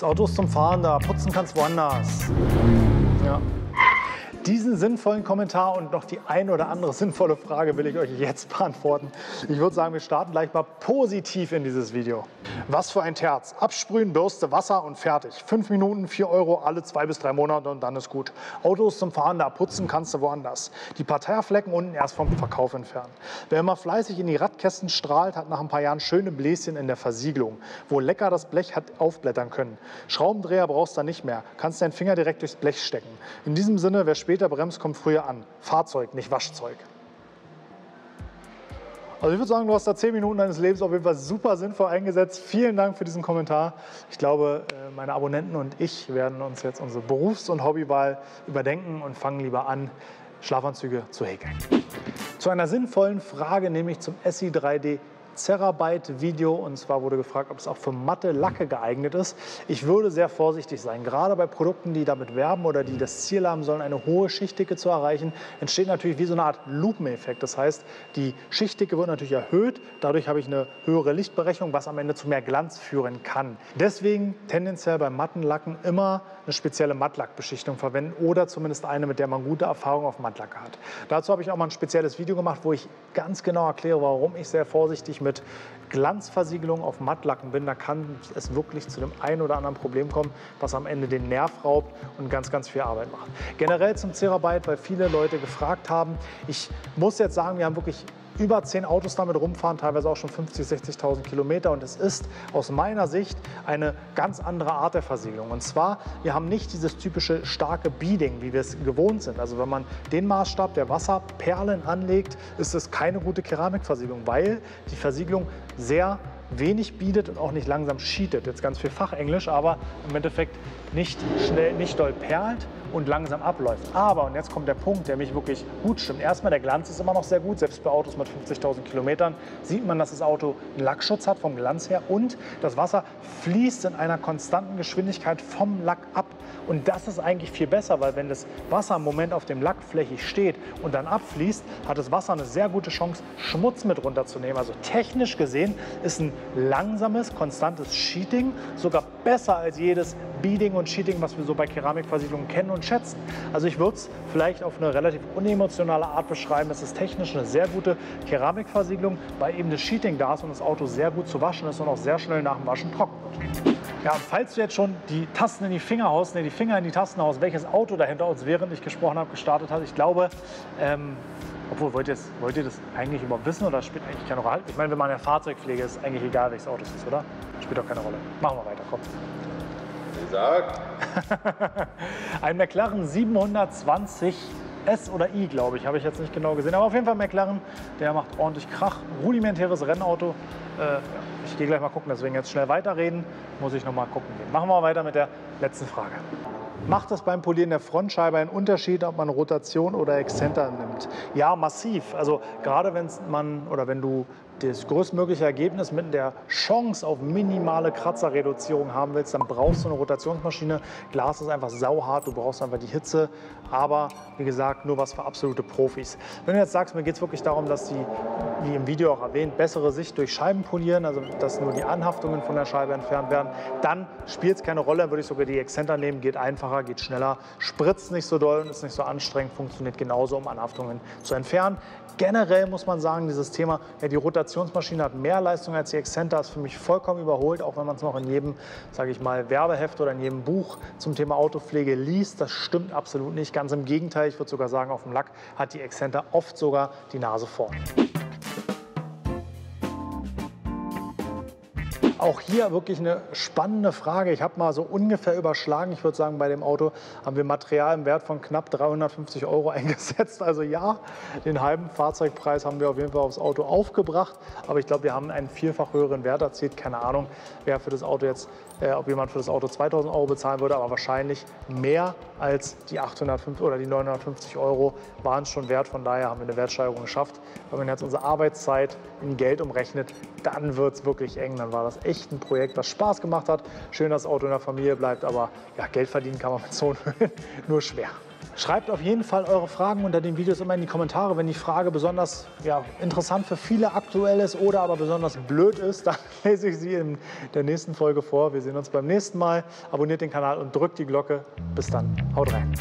Das Auto ist zum Fahren da, putzen kannst woanders. Ja. Diesen sinnvollen Kommentar und noch die ein oder andere sinnvolle Frage will ich euch jetzt beantworten. Ich würde sagen, wir starten gleich mal positiv in dieses Video. Was für ein Terz. Absprühen, Bürste, Wasser und fertig. 5 Minuten, 4 Euro alle 2 bis 3 Monate und dann ist gut. Autos zum Fahren da, putzen kannst du woanders. Die Parterreflecken unten erst vom Verkauf entfernen. Wer immer fleißig in die Radkästen strahlt, hat nach ein paar Jahren schöne Bläschen in der Versiegelung, wo lecker das Blech hat aufblättern können. Schraubendreher brauchst du nicht mehr. Kannst deinen Finger direkt durchs Blech stecken. In diesem Sinne, wer später bremst, kommt früher an. Fahrzeug, nicht Waschzeug. Also ich würde sagen, du hast da 10 Minuten deines Lebens auf jeden Fall super sinnvoll eingesetzt. Vielen Dank für diesen Kommentar. Ich glaube, meine Abonnenten und ich werden uns jetzt unsere Berufs- und Hobbywahl überdenken und fangen lieber an, Schlafanzüge zu häkeln. Zu einer sinnvollen Frage, nämlich zum Essi 3D Cerabyte Video, und zwar wurde gefragt, ob es auch für matte Lacke geeignet ist. Ich würde sehr vorsichtig sein. Gerade bei Produkten, die damit werben oder die das Ziel haben sollen, eine hohe Schichtdicke zu erreichen, entsteht natürlich wie so eine Art Lupeneffekt. Das heißt, die Schichtdicke wird natürlich erhöht. Dadurch habe ich eine höhere Lichtbrechung, was am Ende zu mehr Glanz führen kann. Deswegen tendenziell bei matten Lacken immer eine spezielle Mattlackbeschichtung verwenden oder zumindest eine, mit der man gute Erfahrung auf Mattlacke hat. Dazu habe ich auch mal ein spezielles Video gemacht, wo ich ganz genau erkläre, warum ich sehr vorsichtig mit Glanzversiegelung auf Mattlacken bin. Da kann es wirklich zu dem einen oder anderen Problem kommen, was am Ende den Nerv raubt und ganz, ganz viel Arbeit macht. Generell zum Cerabyte, weil viele Leute gefragt haben. Ich muss jetzt sagen, wir haben wirklich über 10 Autos damit rumfahren, teilweise auch schon 50.000, 60.000 Kilometer. Und es ist aus meiner Sicht eine ganz andere Art der Versiegelung. Und zwar, wir haben nicht dieses typische starke Beading, wie wir es gewohnt sind. Also wenn man den Maßstab der Wasserperlen anlegt, ist es keine gute Keramikversiegelung, weil die Versiegelung sehr wenig bietet und auch nicht langsam sheetet. Jetzt ganz viel Fachenglisch, aber im Endeffekt nicht schnell, nicht doll perlt und langsam abläuft. Aber, und jetzt kommt der Punkt, der mich wirklich gut stimmt. Erstmal, der Glanz ist immer noch sehr gut. Selbst bei Autos mit 50.000 Kilometern sieht man, dass das Auto einen Lackschutz hat vom Glanz her. Und das Wasser fließt in einer konstanten Geschwindigkeit vom Lack ab. Und das ist eigentlich viel besser, weil wenn das Wasser im Moment auf dem Lack flächig steht und dann abfließt, hat das Wasser eine sehr gute Chance, Schmutz mit runterzunehmen. Also technisch gesehen ist ein langsames, konstantes Sheeting sogar besser als jedes Beading und Sheeting, was wir so bei Keramikversiegelungen kennen und schätzen. Also ich würde es vielleicht auf eine relativ unemotionale Art beschreiben. Es ist technisch eine sehr gute Keramikversiegelung, weil eben das Sheeting da ist und das Auto sehr gut zu waschen ist und auch sehr schnell nach dem Waschen trocken wird. Ja, und falls du jetzt schon die Tasten in die Finger haust, die Finger in die Tasten haust, welches Auto da hinter uns, während ich gesprochen habe, gestartet hat, ich glaube, obwohl, wollt ihr das eigentlich überhaupt wissen oder spielt eigentlich keine Rolle? Ich meine, wenn man in der Fahrzeugpflege ist, eigentlich egal, welches Auto es ist, oder? Spielt doch keine Rolle. Machen wir weiter, komm. Wie gesagt. Ein McLaren 720 S oder I, glaube ich, habe ich jetzt nicht genau gesehen. Aber auf jeden Fall McLaren, der macht ordentlich Krach. Rudimentäres Rennauto. Ich gehe gleich mal gucken, deswegen jetzt schnell weiterreden, muss ich noch mal gucken gehen. Machen wir mal weiter mit der letzten Frage. Macht es beim Polieren der Frontscheibe einen Unterschied, ob man Rotation oder Exzenter nimmt? Ja, massiv. Also gerade wenn du das größtmögliche Ergebnis mit der Chance auf minimale Kratzerreduzierung haben willst, dann brauchst du eine Rotationsmaschine. Glas ist einfach sauhart, du brauchst einfach die Hitze. Aber wie gesagt, nur was für absolute Profis. Wenn du jetzt sagst, mir geht es wirklich darum, dass die, wie im Video auch erwähnt, bessere Sicht durch Scheiben polieren, also dass nur die Anhaftungen von der Scheibe entfernt werden, dann spielt es keine Rolle, würde ich sogar die Exzenter nehmen, geht einfacher, geht schneller, spritzt nicht so doll und ist nicht so anstrengend, funktioniert genauso, um Anhaftungen zu entfernen. Generell muss man sagen, dieses Thema, ja, die Rotationsmaschine hat mehr Leistung als die Exzenter, ist für mich vollkommen überholt, auch wenn man es noch in jedem, sage ich mal, Werbeheft oder in jedem Buch zum Thema Autopflege liest. Das stimmt absolut nicht. Ganz im Gegenteil, ich würde sogar sagen, auf dem Lack hat die Exzenter oft sogar die Nase vorn. Auch hier wirklich eine spannende Frage. Ich habe mal so ungefähr überschlagen. Ich würde sagen, bei dem Auto haben wir Material im Wert von knapp 350 € eingesetzt. Also ja, den halben Fahrzeugpreis haben wir auf jeden Fall aufs Auto aufgebracht. Aber ich glaube, wir haben einen vielfach höheren Wert erzielt. Keine Ahnung, wer für das Auto jetzt, ob jemand für das Auto 2.000 € bezahlen würde. Aber wahrscheinlich mehr als die 850 oder die 950 € waren es schon wert. Von daher haben wir eine Wertsteigerung geschafft. Wenn man jetzt unsere Arbeitszeit in Geld umrechnet, dann wird es wirklich eng. Dann war das echt echt ein Projekt, das Spaß gemacht hat. Schön, dass das Auto in der Familie bleibt, aber ja, Geld verdienen kann man mit so einem nur schwer. Schreibt auf jeden Fall eure Fragen unter den Videos immer in die Kommentare. Wenn die Frage besonders interessant für viele aktuell ist oder aber besonders blöd ist, dann lese ich sie in der nächsten Folge vor. Wir sehen uns beim nächsten Mal. Abonniert den Kanal und drückt die Glocke. Bis dann. Haut rein.